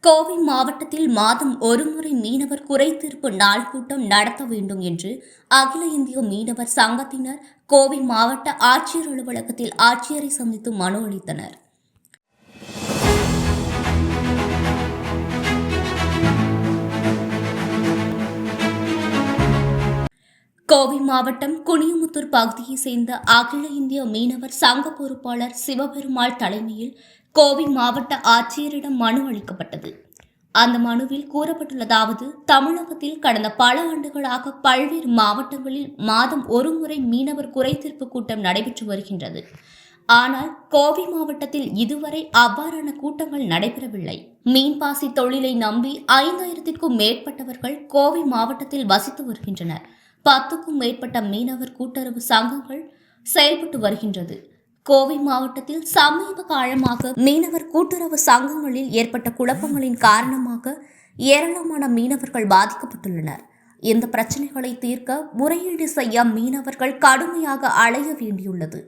கோவை மாவட்டத்தில் மாதம் ஒருமுறை மீனவர் குறைதீர்ப்பு நாள் கூட்டம் நடத்த வேண்டும் என்று அகில இந்திய மீனவர் சங்கத்தினர் கோவை மாவட்ட ஆட்சியர் அலுவலகத்தில் ஆட்சியரை சந்தித்து மனு அளித்தனர். கோவை மாவட்டம் குனியமுத்தூர் பகுதியைச் சேர்ந்த அகில இந்திய மீனவர் சங்க பொறுப்பாளர் சிவபெருமாள் தலைமையில் கோவை மாவட்ட ஆட்சியரிடம் மனு அளிக்கப்பட்டது. அந்த மனுவில் கூறப்பட்டுள்ளதாவது: தமிழகத்தில் கடந்த பல ஆண்டுகளாக பல்வேறு மாவட்டங்களில் மாதம் ஒருமுறை மீனவர் குறைதீர்ப்பு கூட்டம் நடைபெற்று வருகின்றது. ஆனால் கோவை மாவட்டத்தில் இதுவரை அவ்வாறான கூட்டங்கள் நடைபெறவில்லை. மீன்பாசி தொழிலை நம்பி 5000க்கும் மேற்பட்டவர்கள் கோவை மாவட்டத்தில் வசித்து வருகின்றனர். 10க்கும் மேற்பட்ட மீனவர் கூட்டுறவு சங்கங்கள் செயல்பட்டு வருகின்றது. கோவை மாவட்டத்தில் சமீப காலமாக மீனவர் கூட்டுறவு சங்கங்களில் ஏற்பட்ட குழப்பங்களின் காரணமாக ஏராளமான மீனவர்கள் பாதிக்கப்பட்டுள்ளனர். இந்த பிரச்சனைகளை தீர்க்க முறையீடு செய்ய மீனவர்கள் கடுமையாக அலைய வேண்டியுள்ளது.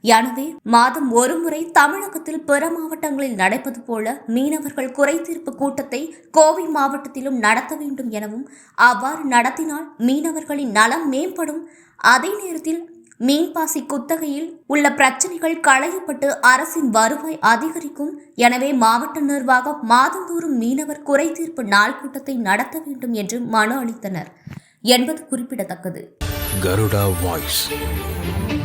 எனவே மாதம் ஒருமுறை தமிழகத்தில் பிற மாவட்டங்களில் நடப்பது போல மீனவர்கள் குறைதீர்ப்பு கூட்டத்தை கோவை மாவட்டத்திலும் நடத்த வேண்டும் எனவும், அவ்வாறு நடத்தினால் மீனவர்களின் நலம் மேம்படும், அதே நேரத்தில் மீன்பாசி குத்தகையில் உள்ள பிரச்சினைகள் களையப்பட்டு அரசின் வருவாய் அதிகரிக்கும். எனவே மாவட்ட நிர்வாகம் மாதந்தோறும் மீனவர் குறைதீர்ப்பு நாள் கூட்டத்தை நடத்த வேண்டும் என்று மனு அளித்தனர் என்பது குறிப்பிடத்தக்கது. கருடா வாய்ஸ்.